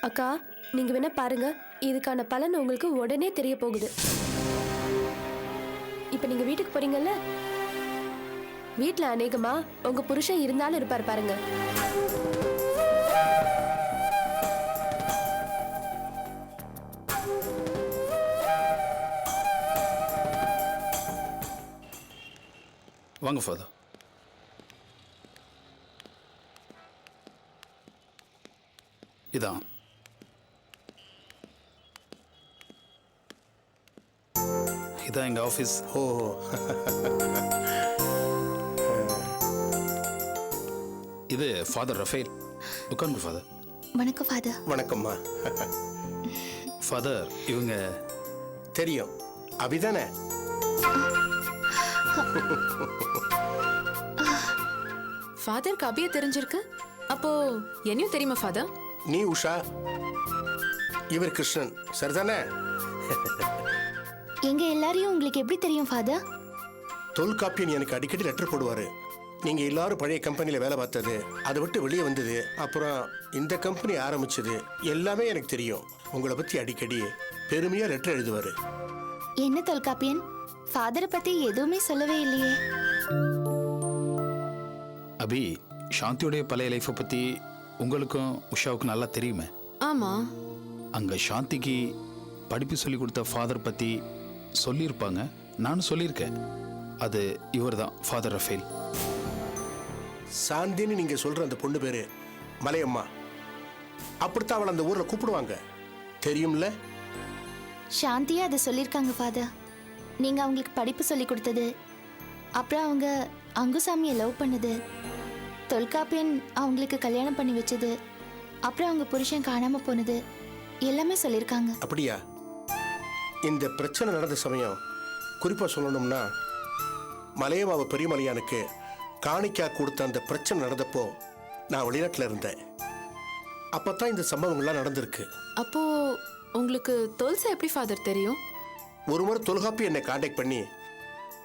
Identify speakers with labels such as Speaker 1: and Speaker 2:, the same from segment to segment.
Speaker 1: அக்கா, நீங்க வேணா பாருங்க, இதுக்கான பலன் உங்களுக்கு உடனே தெரிய போகுது. இப்ப நீங்க வீட்டுக்கு போறீங்கல்ல, வீட்ல அநேகமா உங்க புருஷன் இருந்தாலும் இருப்பார் பாருங்க.
Speaker 2: வாங்க ஃபாதர். இதான் இதான் எங்க ஆஃபீஸ்.
Speaker 3: ஓ,
Speaker 2: இது ஃபாதர் ரஃபேல். உட்காருங்க ஃபாதர்.
Speaker 4: வணக்கம் ஃபாதர்.
Speaker 3: வணக்கம்மா.
Speaker 2: ஃபாதர், இவங்க
Speaker 3: தெரியும், அபிதானே?
Speaker 5: ஃபாதருக்கு அபிய தெரிஞ்சிருக்கு, அப்போ என்னையும் தெரியுமா ஃபாதர்?
Speaker 3: நீ உஷா, இவர் கிருஷ்ணன், சரிதானே?
Speaker 4: எங்க எல்லாரையும் உங்களுக்கு எப்படி தெரியும் ஃபாதர்?
Speaker 3: தொல்காப்பியன் எனக்கு அடிக்கடி லெட்டர் போடுவாரு. நீங்க எல்லாரும் பழைய கம்பெனில வேலை பார்த்தது, அதை விட்டு வெளியே வந்தது, அப்புறம் இந்த கம்பெனி ஆரம்பிச்சது எல்லாமே எனக்கு தெரியும். உங்களை பத்தி அடிக்கடி பெருமையா லெட்டர் எழுதுவாரு.
Speaker 4: என்ன தொல்காப்பியன், ஃபாதரை பத்தி எதுவுமே சொல்லவே இல்லையே.
Speaker 2: அபி, சாந்தியோடைய பழைய லைஃப்பை பத்தி உங்களுக்கும் உஷாவுக்கும் நல்லா தெரியுமே.
Speaker 5: ஆமா.
Speaker 2: அங்க சாந்திக்கு படிப்பு சொல்லி கொடுத்த ஃபாதர் பத்தி சொல்லியிருப்பாங்க, நானும் சொல்லியிருக்கேன். அது இவர் தான், ஃபாதர் ரஃபேல்.
Speaker 3: சாந்தின்னு நீங்க சொல்ற அந்த பொண்ணு பேரு மலையம்மா. அப்படித்தான் அவளை அந்த ஊர்ல கூப்பிடுவாங்க, தெரியும்ல?
Speaker 4: சாந்தியா அதை சொல்லியிருக்காங்க ஃபாதர். நீங்க அவங்களுக்கு படிப்பு சொல்லி கொடுத்தது, அப்புறம் அவங்க அங்குசாமியை லவ் பண்ணது, தொல்காப்பியன் அவங்களுக்கு கல்யாணம் பண்ணி வச்சது, அப்புறம் அவங்க புருஷன் காணாம போனது எல்லாமே சொல்லியிருக்காங்க.
Speaker 3: அப்படியா? இந்த பிரச்சனை நடந்த சமயம் குறிப்பா சொல்லணும்னா, மலையமாவ பெரியமலையானுக்கு காணிக்கா கொடுத்த அந்த பிரச்சனை நடந்தப்போ நான் வெளிநாட்டில் இருந்தேன். அப்பதான் இந்த சம்பவங்கள்லாம் நடந்திருக்கு.
Speaker 5: அப்போ உங்களுக்கு தொல்சா எப்படி ஃபாதர் தெரியும்?
Speaker 3: ஒரு முறை தொல்காப்பி என்னை கான்டாக்ட் பண்ணி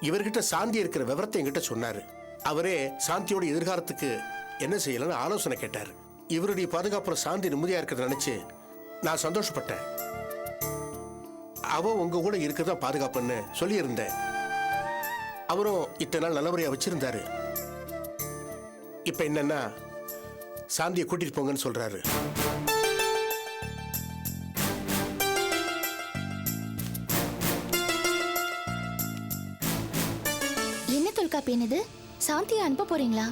Speaker 3: இவர்கிட்ட சாந்தி இருக்கிற விவரத்தை என்கிட்ட சொன்னாரு. அவரே சாந்தியோட எதிர்காலத்துக்கு என்ன செய்யலன்னு ஆலோசனை கேட்டார். இவருடைய பாதுகாப்புல சாந்தி நிம்மதியா இருக்கிறத நினைச்சு நான் சந்தோஷப்பட்டேன். அவ உங்க கூட இருக்கதான் பாதுகாப்புன்னு சொல்லியிருந்தேன். அவரும் இத்தனை நாள் நல்லபடியா வச்சிருந்தாரு. இப்ப என்னன்னா, சாந்தியை கூட்டிட்டு போங்கன்னு சொல்றாரு.
Speaker 4: என்ன தொல்காப்பியன் இது, சாந்தியை அனுப்ப போறீங்களா?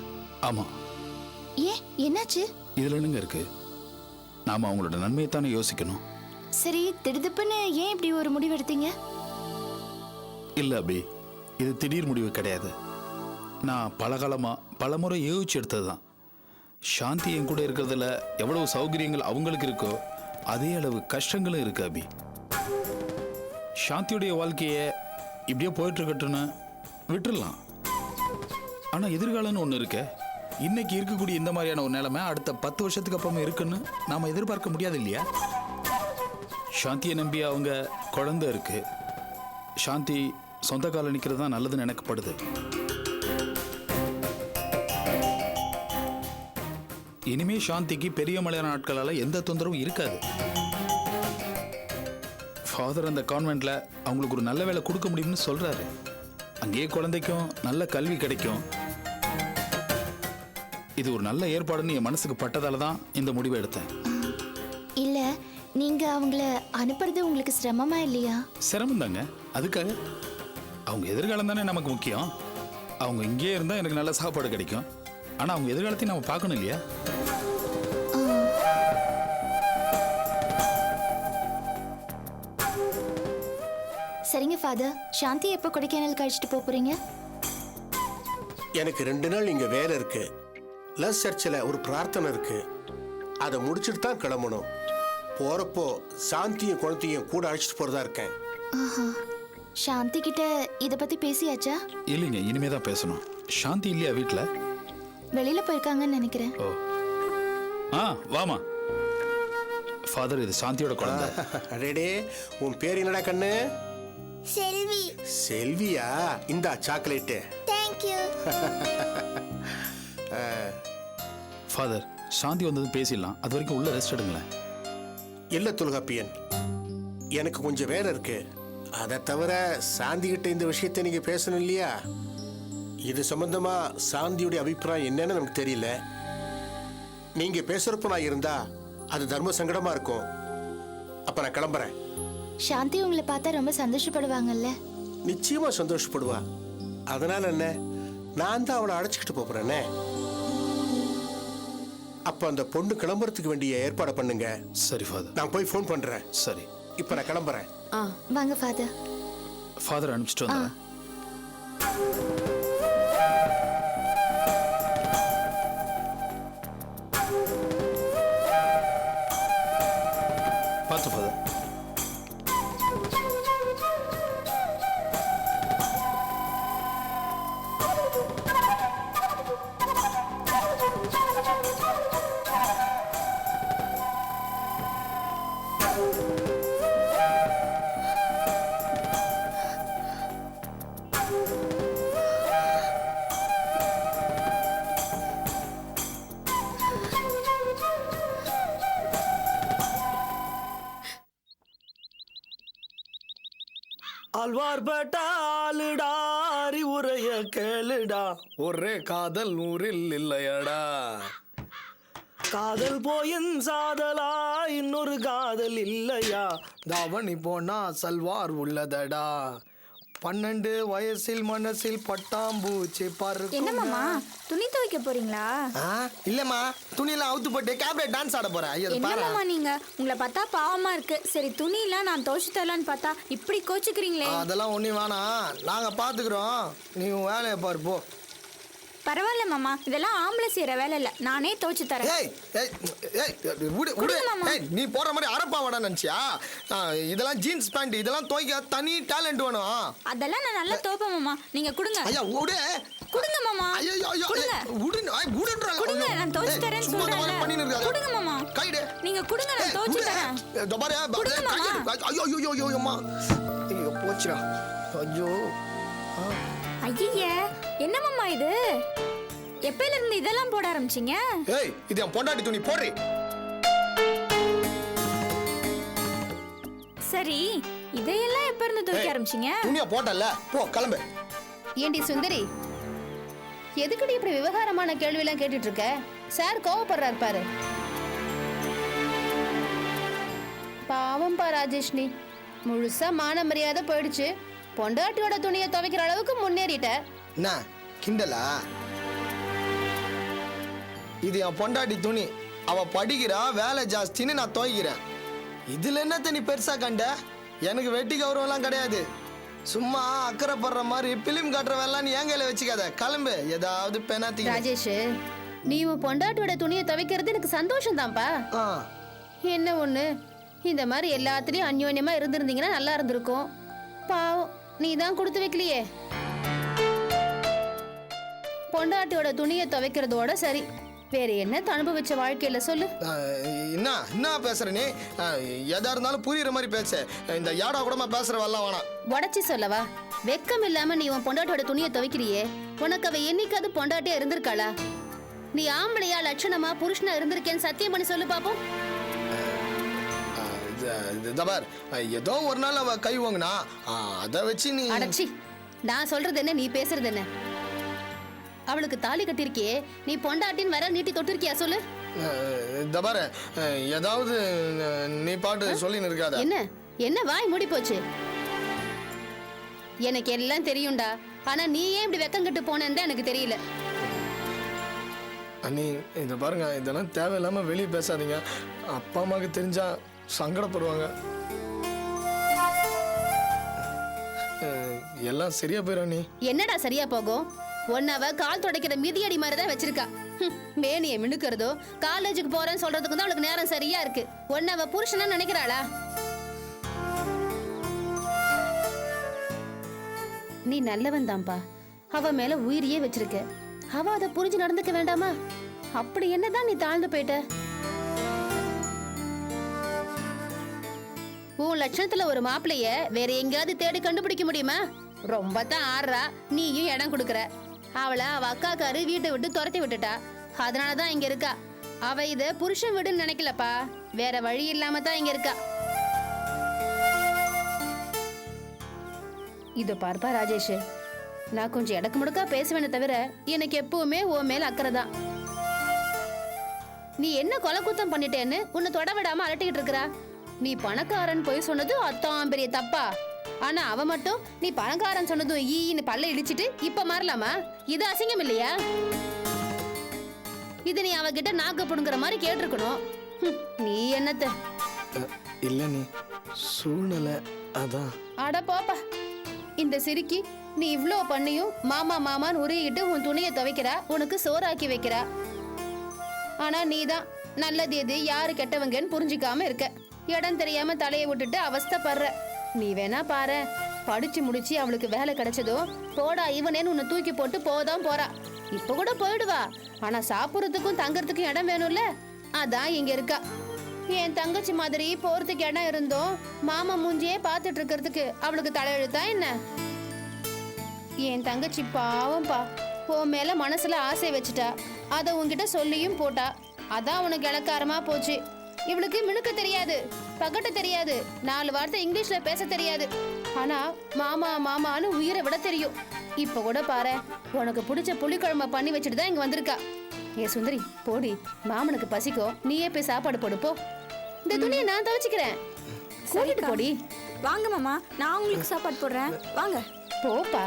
Speaker 2: ஆமா.
Speaker 4: ஏன், என்னாச்சு?
Speaker 2: இதுல என்னங்க இருக்கு? நாம அவங்களோட நன்மையைத்தானே யோசிக்கணும்.
Speaker 4: சரி, திடுதுப்புன்னு ஏன் இப்படி ஒரு முடிவு எடுத்தீங்க?
Speaker 2: இல்ல அபி, இது திடீர் முடிவு கிடையாது. நான் பலகாலமா பலமுறை யோசிச்சு எடுத்ததுதான். சாந்தி என் கூட இருக்கிறதுல எவ்வளவு சௌகரியங்கள் அவங்களுக்கு இருக்கோ அதே அளவு கஷ்டங்களும் இருக்கு அபி. சாந்தியுடைய வாழ்க்கையை இப்படியே போயிட்டு இருக்கட்டும்னு விட்டுடலாம். ஆனா எதிர்காலம்னு ஒண்ணு இருக்கு. இன்னைக்கு இருக்கக்கூடிய இந்த மாதிரியான ஒரு நிலைமை அடுத்த 10 வருஷத்துக்கு அப்புறமா இருக்குன்னு நாம எதிர்பார்க்க முடியாது இல்லையா? சாந்தியை நம்பி அவங்க குழந்தை இருக்கு. சாந்தி சொந்த கால நிற்கிறது தான் நல்லதுன்னு நினைக்கப்படுது. இனிமே சாந்திக்கு பெரிய மலையான நாட்களால எந்த தொந்தரவும் இருக்காது. ஃபாதர் அந்த கான்வென்ட்ல அவங்களுக்கு ஒரு நல்ல வேலை கொடுக்க முடியும்னு சொல்றாரு. அங்கேயே குழந்தைக்கும் நல்ல கல்வி கிடைக்கும். இது ஒரு நல்ல ஏற்பாடுன்னு என் மனசுக்கு பட்டதால தான் இந்த முடிவை எடுத்தேன்.
Speaker 4: இல்ல, நீங்க அவங்கள அனுப்புறது உங்களுக்கு சிரமமா இல்லையா?
Speaker 2: சிரமம் தாங்க. அதுக்காக அவங்க எதிர்காலம் தானே நமக்கு முக்கியம். அவங்க இங்கேயே இருந்தா எனக்கு நல்ல சாப்பாடு கிடைக்கும். ஆனா அவங்க எதிர்காலத்தையும் நம்ம பார்க்கணும் இல்லையா?
Speaker 4: சரிங்க ஃபாதர், சாந்தி எப்போ கொடைக்கானல் கழிச்சிட்டு போறீங்க?
Speaker 3: எனக்கு 2 நாள் இங்க வேலை இருக்கு. லஸ் சர்ச்சில் ஒரு பிரார்த்தனை இருக்கு, அதை முடிச்சுட்டு தான் கிளம்பணும். போறப்போ சாந்தியும் குழந்தையும் கூட அழைச்சிட்டு போறதா இருக்கேன்.
Speaker 4: சாந்தி கிட்ட இத பத்தி பேசியாச்சா?
Speaker 2: இல்லைங்க, இனிமே தான் பேசணும். சாந்தி இல்லையா வீட்டில்?
Speaker 4: வெளியில போயிருக்காங்கன்னு நினைக்கிறேன்.
Speaker 2: ஓ, வாமா. ஃபாதர், இது சாந்தியோட குழந்தை.
Speaker 3: அடேடே, உன் பேர் என்னடா கண்ணு?
Speaker 6: செல்வி.
Speaker 3: செல்வியா? இந்தா சாக்லேட்டு.
Speaker 6: Thank you.
Speaker 2: ஃபாதர், சாந்தி வந்ததும் பேசிடலாம். அது வரைக்கும் உள்ள ரெஸ்ட் எடுங்களேன்.
Speaker 3: இல்ல தொல்காப்பியன், எனக்கு கொஞ்சம் வேலை இருக்கு. அதை தவிர சாந்தி கிட்ட இந்த விஷயத்தை நீங்க பேசணும் இல்லையா? இது சம்பந்தமா சாந்தியுடைய அபிப்பிராயம் என்னன்னு நமக்கு தெரியல. நீங்க பேசுறப்ப நான் இருந்தா அது தர்ம சங்கடமா இருக்கும். அப்ப நான் கிளம்புறேன்.
Speaker 4: சாந்தி உங்களை பார்த்தா ரொம்ப சந்தோஷப்படுவாங்கல்ல?
Speaker 3: நிச்சயமா சந்தோஷப்படுவா. அதனால என்ன, நான் தான் அவளை அழைச்சிக்கிட்டு போறேனே. அப்ப அந்த பொண்ணு கிளம்புறதுக்கு வேண்டிய ஏற்பாடு பண்ணுங்க.
Speaker 2: சரி ஃபாதர்.
Speaker 3: நான் போய் ஃபோன் பண்றேன்.
Speaker 2: சரி.
Speaker 3: இப்ப நான் கிளம்புறேன்.
Speaker 4: வாங்க ஃபாதர்.
Speaker 2: ஃபாதர் அனுப்பிச்சிட்டு வந்தேன். பார்த்து ஃபாதர்.
Speaker 7: ஆழ்வார்பேட்டா ஆளுடா, அறிவுரைய கேளுடா, ஒரே காதல் ஊரில் இல்லையடா. காதல் போயின் சாதலா, இன்னொரு காதல் இல்லையா, தாவணி போனா சல்வார் உள்ளதடா. 12 வயசில் மனசில் பட்டாம்பூச்சி பறக்கும்.
Speaker 6: என்னம்மா துணி துவைக்க போறீங்களா?
Speaker 7: இல்லம்மா, துணியெல்லாம் அவுத்து போட்டு கேப்ரேட் டான்ஸ் ஆட போறேன். ஐயோ பாரு.
Speaker 6: என்னம்மா நீங்க, உங்களை பார்த்தா பாவமா இருக்கு. சரி துணியெல்லாம் நான் துவைச்சு தரலான்னு பார்த்தா இப்படி கோச்சுக்கிறீங்களே.
Speaker 7: அதெல்லாம் ஒண்ணும் வேணாம், நாங்க பாத்துக்கிறோம். நீ உன் வேலையை பாரு போ.
Speaker 6: பரவாயில்ல மாமா, இதெல்லாம் ஆம்பளை செய்யற வேலை இல்ல, நானே துவைச்சு தரேன்.
Speaker 7: ஏய் ஏய் ஏய் விடு விடு. ஏய் நீ போற மாதிரி அரப்பாவடா நினைச்சியா? இதெல்லாம் ஜீன்ஸ் பேண்ட், இதெல்லாம் துவைக்க தனி டேலண்ட் வேணும்.
Speaker 6: அதெல்லாம் நான் நல்லா துவைப்பேன் மாமா, நீங்க கொடுங்க.
Speaker 7: ஐயா விடு.
Speaker 6: கொடுங்க மாமா.
Speaker 7: ஐயோ ஐயோ
Speaker 6: கொடுங்க.
Speaker 7: விடு. ஐய் விடுன்றா.
Speaker 6: கொடுங்க, நான் துவைச்சு தரேன்னு சொல்றேன். கொடுங்க மாமா.
Speaker 7: கைடு.
Speaker 6: நீங்க கொடுங்க, நான் துவைச்சு தரேன்.
Speaker 7: டபாரே
Speaker 6: கொடுங்க மாமா.
Speaker 7: ஐயோ ஐயோ ஐயோ அம்மா. ஐயோ போச்சுடா. ஐயோ.
Speaker 6: ஐயே, என்ன மாமா இது? எப்பையில இருந்து இதெல்லாம் போட ஆரம்பிச்சீங்க?
Speaker 7: ஏய் இது என் பொண்டாட்டி துணி, போடு.
Speaker 6: சரி, இதையெல்லாம் எப்ப இருந்து துவைக்க ஆரம்பிச்சீங்க?
Speaker 7: துணியா போட்டல, போ கிளம்பு.
Speaker 1: ஏண்டி சுந்தரி, எதுக்குடி இப்படி விவகாரமான கேள்வி எல்லாம் கேட்டுட்டு இருக்க? சார் கோவப்படுறாரு பாரு. பாவம் பா ராஜேஷ்னி, முழுசா மான மரியாதை போயிடுச்சு. பொண்டாட்டியோட துணியை துவைக்கிற அளவுக்கு முன்னேறிட்ட.
Speaker 7: என்ன கிண்டலா? இது என் பொண்டாட்டி துணி, அவ படிக்கிறா, வேலை ஜாஸ்தின்னு நான் துவைக்கிறேன். இதுல என்ன நீ பெருசா கண்ட? எனக்கு வெட்டி கௌரவம்லாம் கிடையாது. சும்மா அக்கறைப்படுற மாதிரி பிலிம் காட்டுற வேலை நீ என் கையில வச்சுக்காத. கிளம்பு, ஏதாவது பெனாத்தி.
Speaker 1: ராஜேஷ், நீ உன் பொண்டாட்டியோட துணியை துவைக்கிறது எனக்கு சந்தோஷம் தான்ப்பா. என்ன ஒண்ணு, இந்த மாதிரி எல்லாத்துலயும் அந்யோன்யமா இருந்திருந்தீங்கன்னா நல்லா இருந்திருக்கும். பாவம், நீ தான் கொடுத்து வைக்கலையே. பொண்டாட்டியோட துணியை துவைக்கிறதோட சரி, வேற என்ன அனுபவிச்ச வாழ்க்கையில சொல்லு.
Speaker 7: என்ன பேசுற நீ? எதா இருந்தாலும் புரியுற மாதிரி பேச. இந்த யாடா கூடமா பேசுற வரலாம் வேணாம்.
Speaker 1: உடச்சி சொல்லவா? வெக்கம் இல்லாம நீ உன் பொண்டாட்டியோட துணியை துவைக்கிறியே, உனக்கு அவ என்னைக்காவது பொண்டாட்டியா இருந்திருக்காளா? நீ ஆம்பளையா லட்சணமா புருஷனா இருந்திருக்கேன்னு சத்தியம் பண்ணி சொல்லு பாப்போம்.
Speaker 7: ஏதோ ஒரு நாள் அவ கை வாங்கினா, அதை வச்சு நீ.
Speaker 1: அடச்சி, நான் சொல்றது என்ன, நீ பேசுறது என்ன? அவளுக்கு தாலி கட்டிருக்கியே, நீ பொண்டாட்டின்னு வர நீட்டி தொட்டிருக்கியா சொல்லு.
Speaker 7: ஏதாவது நீ பாட்டு சொல்லி இருக்காத.
Speaker 1: என்ன என்ன வாய் மூடி போச்சு? எனக்கு எல்லாம் தெரியும்டா, ஆனா நீ ஏன் இப்படி வெக்கம் கட்டு போனேன்னு எனக்கு தெரியல.
Speaker 7: அண்ணி இத பாருங்க, இதெல்லாம் தேவையில்லாம வெளியே பேசாதீங்க. அப்பா அம்மாவுக்கு தெரிஞ்சா சங்கடப்படுவாங்க. எல்லாம் சரியா போயிடும். நீ
Speaker 1: என்னடா சரியா போகும்? ஒன்னவ கால் துடைக்கிற மிதியடி மாதிரி தான் வச்சிருக்கா. மேனியை மினுக்கிறதோ காலேஜுக்கு போறேன்னு சொல்றதுக்கு தான் அவளுக்கு நேரம் சரியா இருக்கு. ஒன்னவ புருஷனா நினைக்கிறாளா? நீ நல்லவன் தான்ப்பா, அவ மேல உயிரியே வச்சிருக்க. அவ அதை புரிஞ்சு நடந்துக்க வேண்டாமா? அப்படி என்னதான் நீ தாழ்ந்து போயிட்ட? உன் லட்சணத்துல ஒரு மாப்பிளைய வேற எங்கேயாவது தேடி கண்டுபிடிக்க முடியுமா? ரொம்ப தான் ஆடுறா, நீயும் இடம் கொடுக்குற. அவளை அவ அக்காக்காரு வீட்டை விட்டு துரத்தி விட்டுட்டா, அதனாலதான் இங்க இருக்கா. அவ இத புருஷன் வீடுன்னு நினைக்கலப்பா, வேற வழி இல்லாம தான் இங்க இருக்கா. இது பார்ப்பா ராஜேஷ், நான் கொஞ்சம் இடக்கு முடக்கா பேசுவேனே தவிர எனக்கு எப்பவுமே உன் மேல அக்கறை தான். நீ என்ன கொலை குத்தம் பண்ணிட்டேன்னு உன்னை தொட விடாம அலட்டிக்கிட்டு இருக்கறா. நீ பணக்காரன் போய் சொன்னது அத்தான் பெரிய தப்பா? ஆனா அவ மட்டும் நீ பணக்காரன் சொன்னதும் ஈன்னு பல்ல இடிச்சிட்டு இப்ப மாறலாமா? இது அசிங்கம் இல்லையா? இது நீ அவகிட்ட நாக்கு புடுங்குற மாதிரி கேட்டிருக்கணும். நீ என்னத்த?
Speaker 7: இல்ல நீ சூழ்நிலை அதான்.
Speaker 1: அட போப்பா, இந்த சிரிக்கி நீ இவ்ளோ பண்ணியும் மாமா மாமான்னு உருகிட்டு உன் துணியை துவைக்கிறா, உனக்கு சோறாக்கி வைக்கிறா. ஆனா நீதான் நல்லது எது யாரு கெட்டவங்கன்னு புரிஞ்சுக்காம இருக்க. இடம் தெரியாம தலையை விட்டுட்டு அவஸ்தைப்படுற. நீ வேணா பாரு, படிச்சு முடிச்சு அவளுக்கு வேலை கிடைச்சதும் போடா இவனேன்னு உன்னை தூக்கி போட்டு போதான் போறா. இப்ப கூட போயிடுவா, ஆனா சாப்பிட்றதுக்கும் தங்கறதுக்கும் இடம் வேணும்ல, அதான் இங்க இருக்கா. என் தங்கச்சி மாதிரி போறதுக்கு இடம் இருந்தோம் மாமா மூஞ்சியே பார்த்துட்டு இருக்கிறதுக்கு அவளுக்கு தலையெழுத்தா என்ன? என் தங்கச்சி பாவம்பா, உன் மேல மனசுல ஆசை வச்சுட்டா. அதை உன்கிட்ட சொல்லியும் போட்டா, அதான் உனக்கு இலக்காரமா போச்சு. இவளுக்கு மினுக்க தெரியாது, பகட்ட தெரியாது, 4 வார்த்தை இங்கிலீஷ்ல பேச தெரியாது. ஆனா மாமா மாமான்னு உயிரை விட தெரியும். இப்ப கூட பாரு, உனக்கு பிடிச்ச புளிக்குழம்பு பண்ணி வச்சுட்டு தான் இங்க வந்திருக்கா. ஏ சுந்தரி போடி, மாமனுக்கு பசிக்கும், நீயே போய் சாப்பாடு போடு போ. இந்த துணியை நான் துவைச்சுக்கிறேன், கூட்டிட்டு போடி.
Speaker 6: வாங்க மாமா, நான் உங்களுக்கு சாப்பாடு போடுறேன், வாங்க.
Speaker 1: போப்பா.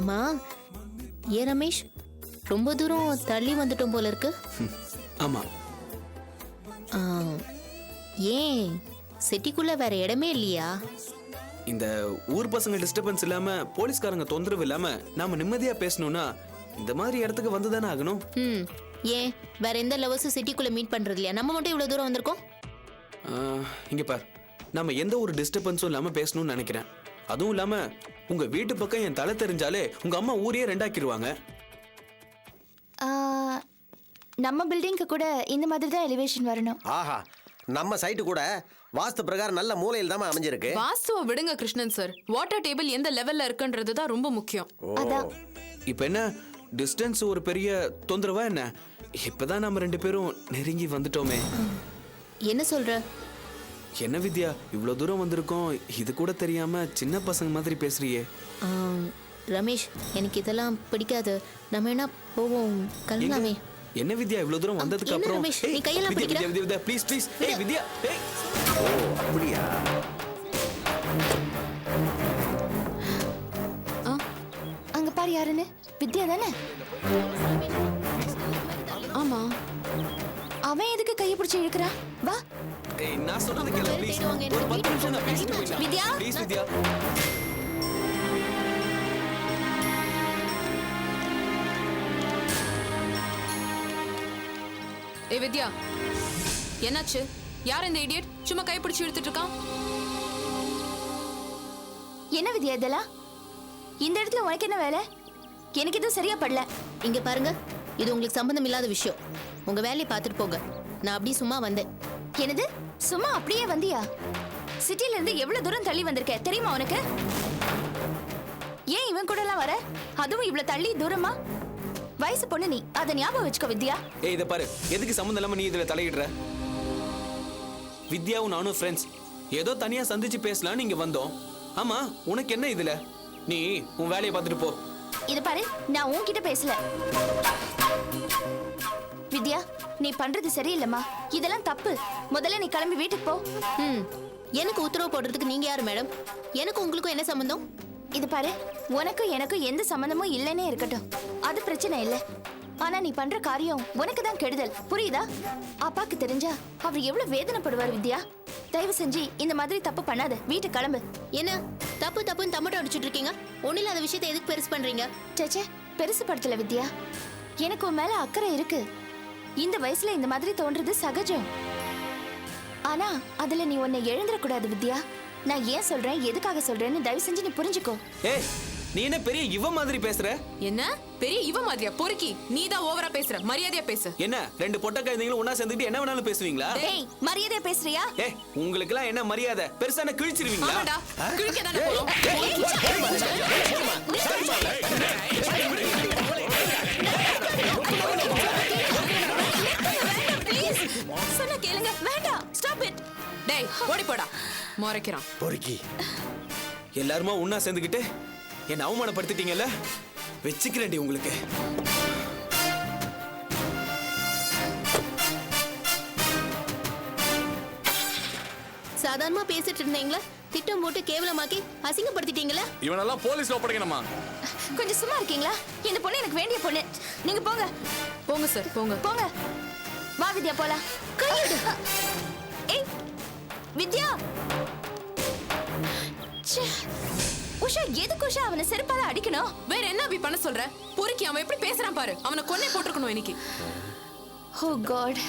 Speaker 8: அம்மா, ஏ ரமேஷ், ரொம்ப தூரம் தள்ளி வந்துட்டோம் போல இருக்கு.
Speaker 9: ஆமா.
Speaker 8: ஏன் சிட்டிக்குள்ள வேற இடமே இல்லையா?
Speaker 9: இந்த ஊர் பசங்க டிஸ்டர்பன்ஸ் இல்லாம, போலீஸ்காரங்க தொந்தரவு இல்லாம நாம நிம்மதியா பேசணும்னா இந்த மாதிரி இடத்துக்கு வந்து தானே ஆகணும்.
Speaker 8: ஏன் வேற எந்த லவர்ஸும் சிட்டிக்குள்ள மீட் பண்றது இல்லையா? நம்ம மட்டும் இவ்வளவு தூரம் வந்திருக்கோம்.
Speaker 9: இங்க பார், நம்ம எந்த ஒரு டிஸ்டர்பன்ஸும் இல்லாம பேசணும்னு நினைக்கிறேன். அதுவும் இல்லாம உங்க வீட்டு பக்கம் என் தலை தெரிஞ்சாலே உங்க அம்மா ஊரையே ரெண்டாக்கிடுவாங்க.
Speaker 4: நம்ம பில்டிங்க்கு கூட இந்த மாதிரி தான் எலிவேஷன் வரணும்.
Speaker 10: ஆஹா, நம்ம சைட்டு கூட வாஸ்து பிரகாரம் நல்ல மூலையில் தான் அமைஞ்சிருக்கு.
Speaker 5: வாஸ்துவ விடுங்க கிருஷ்ணன் சார், வாட்டர் டேபிள் எந்த லெவல்ல இருக்குன்றது தான் ரொம்ப முக்கியம்.
Speaker 4: அதான்.
Speaker 9: இப்போ என்ன டிஸ்டன்ஸ் ஒரு பெரிய தொந்தரவா என்ன? இப்பதான் நம்ம 2 பேரும் நெருங்கி வந்துட்டோமே.
Speaker 8: என்ன சொல்ற?
Speaker 9: என்ன வித்யா, இவ்வளவு தூரம் வந்திருக்கோம், இது கூட தெரியாம சின்ன பசங்க மாதிரி பேசுறியே.
Speaker 8: ரமேஷ், எனக்கு இதெல்லாம் பிடிக்காது. நம்ம என்ன போவோம், கிளம்பலாமே.
Speaker 9: என்ன வித்யா, இவ்வளவு தூரம் வந்ததுக்கு அப்புறம்
Speaker 8: ரமேஷ், நீ கையெல்லாம் பிடிக்கிற?
Speaker 9: வித்யா ப்ளீஸ் ப்ளீஸ். ஏய் வித்யா, ஏய்.
Speaker 10: ஓ அப்படியா?
Speaker 4: அங்க பாரு, யாருன்னு? வித்யா தானே?
Speaker 5: ஆமா.
Speaker 4: அவன் எதுக்கு கையை பிடிச்சி இழுக்கிறா? வா.
Speaker 9: ஏய், நான் சொல்றது கேளு ப்ளீஸ். ஒரு 10 நிமிஷம் நான் பேசிட்டு போயிடலாம்.
Speaker 4: வித்யா,
Speaker 9: ப்ளீஸ் வித்யா.
Speaker 5: ஏ வித்யா, என்னாச்சு? யார் இந்த இடியட் சும்மா கை பிடிச்சு இழுத்துட்டு இருக்கான்?
Speaker 4: என்ன வித்யா இதெல்லாம்? இந்த இடத்துல உனக்கு என்ன வேலை? எனக்கு எதுவும் சரியா படல.
Speaker 8: இங்க பாருங்க, இது உங்களுக்கு சம்பந்தம் இல்லாத விஷயம். உங்க வேலையை பார்த்துட்டு போங்க. நான் அப்படியே சும்மா வந்தேன்.
Speaker 4: என்னது, சும்மா அப்படியே வந்தியா? சிட்டில இருந்து எவ்வளவு தூரம் தள்ளி வந்திருக்க தெரியுமா உனக்கு? ஏன் இவன் கூட எல்லாம் வர, அதுவும் இவ்வளவு தள்ளி தூரமா? வயசு பொண்ணு நீ, அதை ஞாபகம் வச்சுக்கோ வித்யா.
Speaker 9: ஏய் இத பாரு, எதுக்கு சம்மந்தம் இல்லாம நீ இதுல தலையிடுற? வித்யாவும் நானும் ஃப்ரெண்ட்ஸ், ஏதோ தனியா சந்திச்சு பேசலாம்னு இங்க வந்தோம். ஆமா, உனக்கு என்ன இதுல? நீ உன் வேலையை பார்த்துட்டு போ.
Speaker 4: இது பாரு, நான் உன்கிட்ட பேசல. வித்யா, நீ பண்றது சரியில்லைம்மா, இதெல்லாம் தப்பு. முதல்ல நீ கிளம்பி வீட்டுக்கு போ.
Speaker 8: எனக்கு உத்தரவு போடுறதுக்கு நீங்க யாரு மேடம்? எனக்கு உங்களுக்கும் என்ன சம்பந்தம்?
Speaker 4: இது பாரு, உனக்கும் எனக்கும் எந்த சம்பந்தமும் இல்லைன்னே இருக்கட்டும், அது பிரச்சனை இல்லை. ஆனா நீ பண்ற காரியம் உனக்கு தான் கெடுதல், புரியுதா? அப்பாக்கு தெரிஞ்சா அவர் எவ்வளவு வேதனைப்படுவார் வித்யா. தயவு செஞ்சு இந்த மாதிரி தப்பு பண்ணாத, வீட்டுக்கு கிளம்பு.
Speaker 8: என்ன தப்பு தப்புன்னு தம்மட்டம் அடிச்சுட்டு இருக்கீங்க. ஒன்னும் இல்லாத விஷயத்தை எதுக்கு பெருசு பண்றீங்க?
Speaker 4: சேச்சே பெருசு படுத்தல வித்யா. எனக்கு உன் மேல அக்கறை இருக்கு. இந்த வயசுல இந்த மாதிரி தோன்றது சகஜம். ஆனா அதுல நீ உன்னை எழுந்துடக்கூடாது வித்யா. நான் ஏன் சொல்றேன் எதுக்காக சொல்றேன்னு தயவு செஞ்சு நீ புரிஞ்சுக்கோ.
Speaker 9: ஏய் நீ என்ன பெரிய இவ மாதிரி பேசுற?
Speaker 5: என்ன பெரிய இவ மாதிரியா? பொறுக்கி நீ தான் ஓவரா பேசுற. மரியாதையா பேசு.
Speaker 9: என்ன ரெண்டு பொட்ட கைதிங்களும் ஒண்ணா சேர்ந்துட்டு என்ன வேணாலும் பேசுவீங்களா?
Speaker 4: ஏய் மரியாதையா பேசுறியா?
Speaker 9: ஏய் உங்களுக்கு எல்லாம் என்ன மரியாதை? பெருசான கிழிச்சிருவீங்களா?
Speaker 5: ஆமாடா கிழிக்க தானே போறோம்.
Speaker 4: ப்ளீஸ் சொன்னா கேளுங்க. வேண்டாம் ஸ்டாப் இட்.
Speaker 5: டேய் ஓடி போடா. மறைக்கிறான்.
Speaker 10: பொறுக்கி
Speaker 9: எல்லாருமா ஒண்ணா சேர்ந்துக்கிட்டு என்ன அவமானப்படுத்திட்டீங்கல்ல, வச்சுக்கிறேன்டி உங்களுக்கு.
Speaker 8: சாதாரணமா பேசிட்டு இருந்தீங்களா, திட்டம் போட்டு கேவலமாக்கி அசிங்கப்படுத்திட்டீங்களா?
Speaker 2: இவனெல்லாம் போலீஸ்ல ஒப்படைக்கணுமா?
Speaker 4: கொஞ்சம் சும்மா இருக்கீங்களா? இந்த பொண்ணு எனக்கு வேண்டிய பொண்ணு. நீங்க போங்க
Speaker 5: போங்க சார் போங்க.
Speaker 4: போங்க. வா வித்யா போலாம். கையெடு. ஏய் வித்யா. ச்சே. உஷா எதுக்கு உஷா அவனை செருப்பால அடிக்கணும்?
Speaker 5: வேற என்ன அப்படி பண்ண சொல்ற? பொறுக்கி அவன் எப்படி பேசுறான் பாரு. அவனை கொன்னே போட்டுருக்கணும் இன்னைக்கு.
Speaker 4: ஓ காட்.